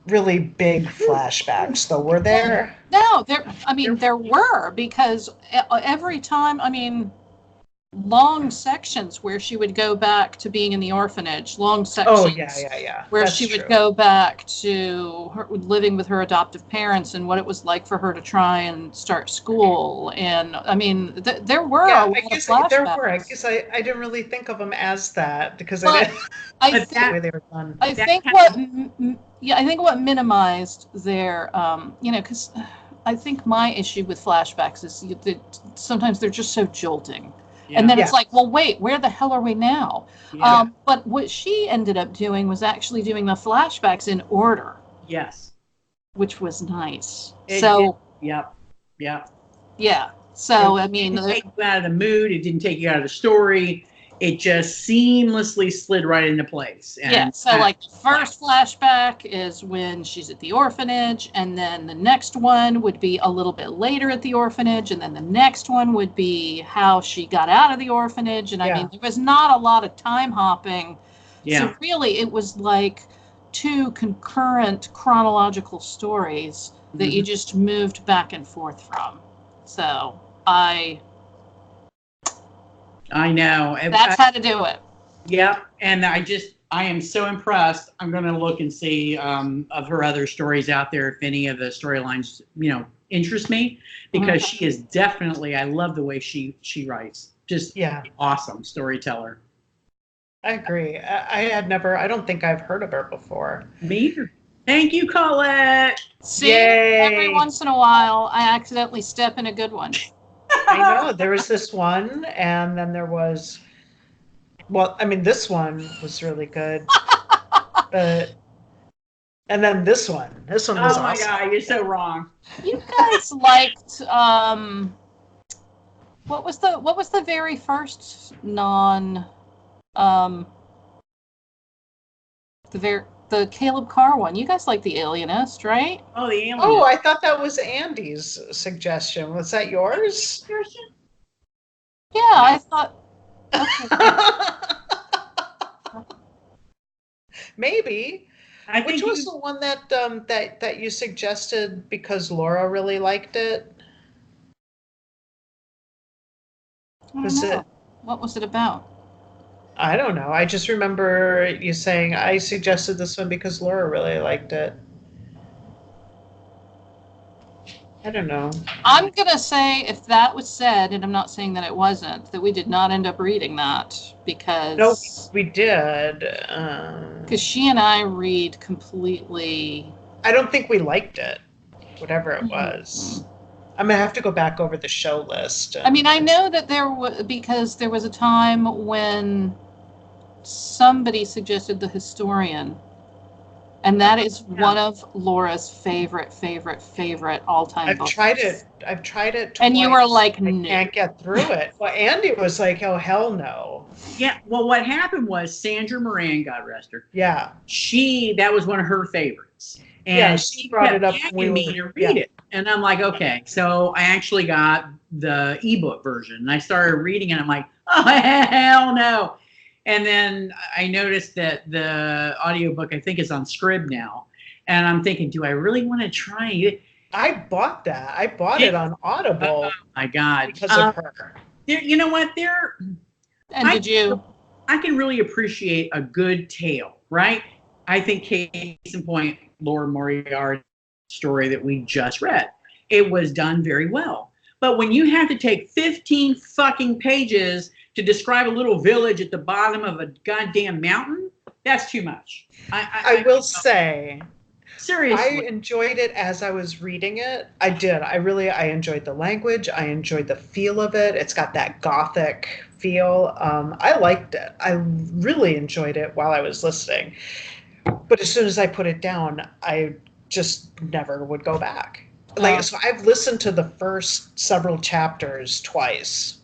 really big flashbacks, though, were there? No, there were, because every time, long sections where she would go back to being in the orphanage. Long sections. Oh yeah. Where That's she true. would go back to living with her adoptive parents and what it was like for her to try and start school. And I mean, there were a lot of flashbacks. There were. I guess I didn't really think of them as that because But I didn't. I That's think the way they were done. I think what minimized their because I think my issue with flashbacks is that sometimes they're just so jolting. Yeah. And then it's like, well, wait, where the hell are we now? Yeah. But what she ended up doing was actually doing the flashbacks in order. Yes. Which was nice. Yep. Yeah. So, I mean, it didn't take you out of the mood. It didn't take you out of the story. It just seamlessly slid right into place. And yeah. So, like, the first flashback is when she's at the orphanage, and then the next one would be a little bit later at the orphanage, and then the next one would be how she got out of the orphanage. And I mean, there was not a lot of time hopping. Yeah. So, really, it was like two concurrent chronological stories that you just moved back and forth from. So, I know. That's how to do it. Yep. And I am so impressed. I'm going to look and see of her other stories out there, if any of the storylines, interest me, because she is definitely, I love the way she writes. Just awesome storyteller. I agree. I don't think I've heard of her before. Me either. Thank you, Colette. See, every once in a while, I accidentally step in a good one. I know. There was this one, and then there was, this one was really good. And then this one was awesome. Oh my God, you're so wrong. You guys liked, what was the very first the Caleb Carr one? You guys like The Alienist, right? Oh, The Alienist. Oh, I thought that was Andy's suggestion. Was that yours? Yeah, I thought. Okay. Maybe. Which was the one that you suggested because Laura really liked it? What was it about? I don't know. I just remember you saying, I suggested this one because Laura really liked it. I don't know. I'm going to say, if that was said, and I'm not saying that it wasn't, that we did not end up reading that because... No, we did. Because she and I read completely... I don't think we liked it, whatever it was. I'm going to have to go back over the show list. I mean, I know that because there was a time when somebody suggested The Historian, and that is one of Laura's favorite all-time books. I've tried it twice. And you were like, no. I can't get through it. Well, Andy was like, oh, hell no. Yeah, well, what happened was Sandra Moran, God rest her. Yeah. That was one of her favorites. And she brought it up when we to read it. And I'm like, okay. So I actually got the ebook version. And I started reading it. I'm like, oh, hell no. And then I noticed that the audiobook, I think, is on Scrib now. And I'm thinking, do I really want to try it? I bought that. I bought it on Audible. Oh, my God. Because of her. You know what? I can really appreciate a good tale, right? I think case in point, Laura Moriarty's story that we just read. It was done very well. But when you have to take 15 fucking pages to describe a little village at the bottom of a goddamn mountain, that's too much. I will say, seriously, I enjoyed it as I was reading it. I did. I enjoyed the language. I enjoyed the feel of it. It's got that gothic feel. I liked it. I really enjoyed it while I was listening. But as soon as I put it down, I just never would go back. So I've listened to the first several chapters twice.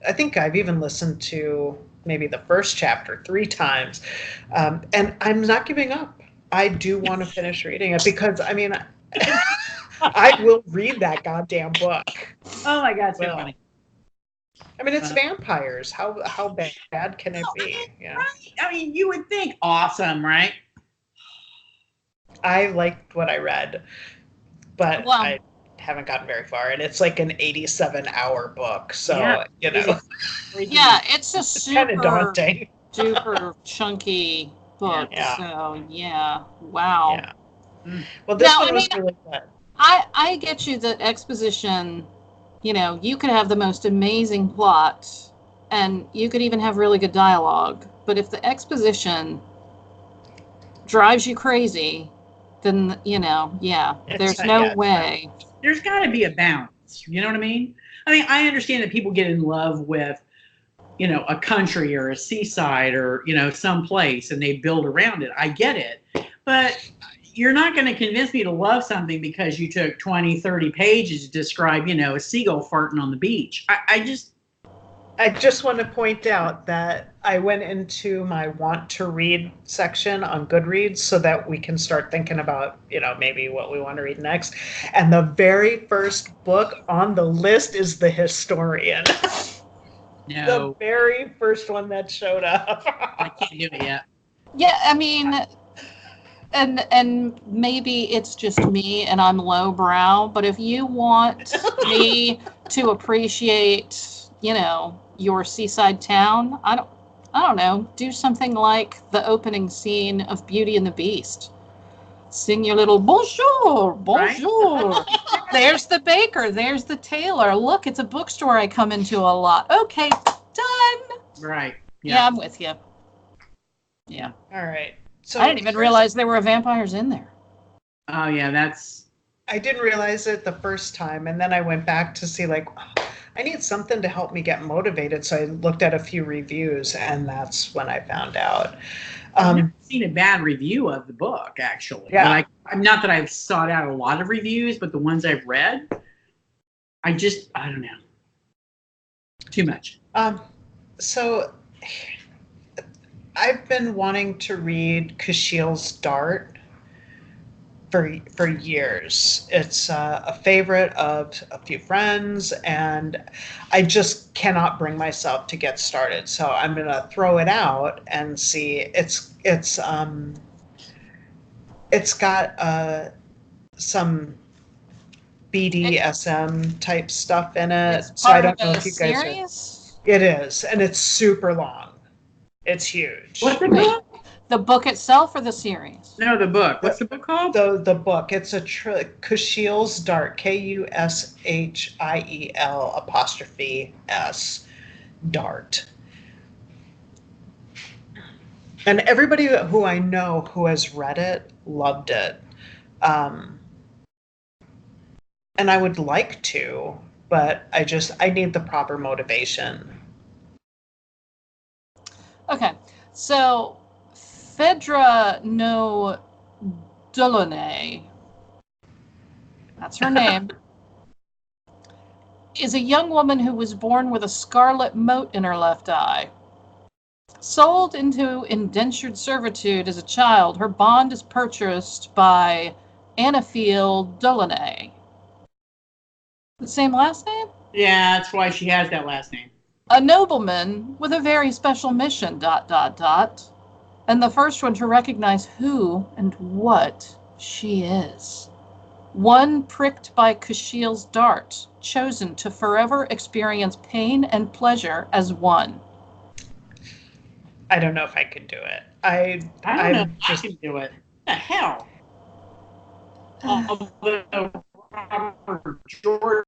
I think I've even listened to maybe the first chapter 3 times. And I'm not giving up. I do want to finish reading it because, I mean, I will read that goddamn book. Oh my God, so funny. I mean, it's vampires. How bad can it be? Yeah. Right? I mean, you would think awesome, right? I liked what I read, but haven't gotten very far, and it's like an 87-hour book. So Yeah. Yeah, it's a kind of super daunting. duper chunky book. Yeah. So yeah, wow. Yeah. Well, this Now, one I was mean, really good. I get you that exposition, you could have the most amazing plot and you could even have really good dialogue. But if the exposition drives you crazy, then, there's no way. There's got to be a balance. You know what I mean? I understand that people get in love with, a country or a seaside or, some place and they build around it. I get it. But you're not going to convince me to love something because you took 20, 30 pages to describe, a seagull farting on the beach. I just want to point out that I went into my want to read section on Goodreads so that we can start thinking about, maybe what we want to read next. And the very first book on the list is The Historian. No. The very first one that showed up. I can't do it yet. Yeah, and maybe it's just me and I'm lowbrow, but if you want me to appreciate, your seaside town, I don't know, do something like the opening scene of Beauty and the Beast. Sing your little bonjour, bonjour. Right? There's the baker, there's the tailor. Look, it's a bookstore I come into a lot. Okay, done. Right. Yeah, I'm with you. Yeah. All right. So I didn't even realize there were vampires in there. Oh, yeah, I didn't realize it the first time, and then I went back to see, I need something to help me get motivated, so I looked at a few reviews, and that's when I found out. I've never seen a bad review of the book, actually. Yeah. But not that I've sought out a lot of reviews, but the ones I've read, I don't know. Too much. So I've been wanting to read Kushiel's Dart for years. It's a favorite of a few friends, and I just cannot bring myself to get started. So I'm gonna throw it out and see. It's got some BDSM type stuff in it. So I don't know if you guys are. It is, and it's super long. It's huge. What's it called? The book itself or the series? No, the book. What's the book called? The book. It's a Kushiel's Dart. KUSHIEL''S Dart. And everybody who I know who has read it loved it. And I would like to, but I need the proper motivation. Okay, so Phaedra No Delaunay, that's her name, is a young woman who was born with a scarlet mote in her left eye. Sold into indentured servitude as a child, her bond is purchased by Anafiel Delaunay. The same last name? Yeah, that's why she has that last name. A nobleman with a very special mission, ... And the first one to recognize who and what she is. One pricked by Kushiel's dart, chosen to forever experience pain and pleasure as one. I don't know if I can do it. I don't know if I can do it. What the hell? Robert Jordan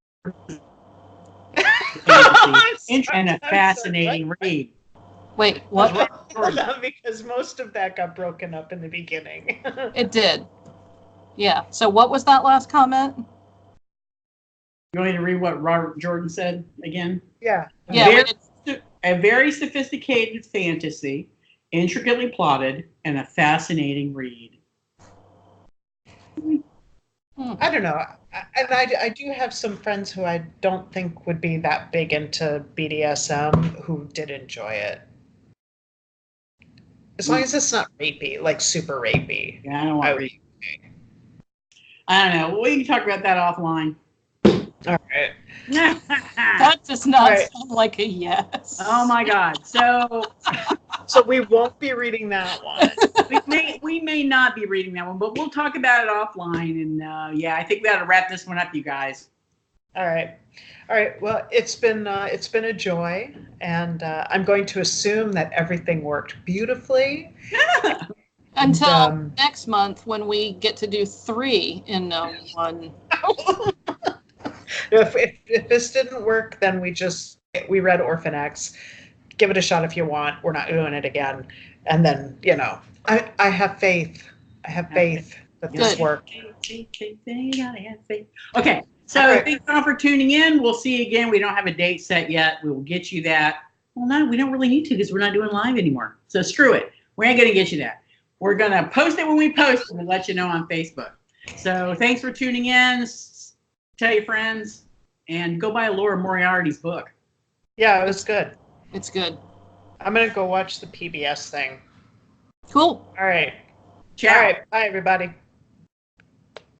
and a fascinating read. Wait, what? Because most of that got broken up in the beginning. It did. Yeah. So what was that last comment? You want me to read what Robert Jordan said again? Yeah. A very sophisticated fantasy, intricately plotted, and a fascinating read. I don't know. And I do have some friends who I don't think would be that big into BDSM who did enjoy it. As long as it's not rapey, like super rapey. Yeah, I don't want rapey. I don't know. We can talk about that offline. All right. That does not sound like a yes. Oh my God. So we won't be reading that one. we may not be reading that one, but we'll talk about it offline. And yeah, I think we got to wrap this one up, you guys. All right. All right. Well, it's been a joy, and I'm going to assume that everything worked beautifully. Until next month when we get to do 3 in one. If this didn't work, then we read Orphan X. Give it a shot if you want. We're not doing it again. And then, I have faith. I have faith that this worked. Okay. So thanks all for tuning in. We'll see you again. We don't have a date set yet. We will get you that. Well, no, we don't really need to because we're not doing live anymore. So screw it. We ain't going to get you that. We're going to post it when we post and we'll let you know on Facebook. So thanks for tuning in. Tell your friends and go buy Laura Moriarty's book. Yeah, it was good. It's good. I'm going to go watch the PBS thing. Cool. All right. Ciao. All right. Bye, everybody.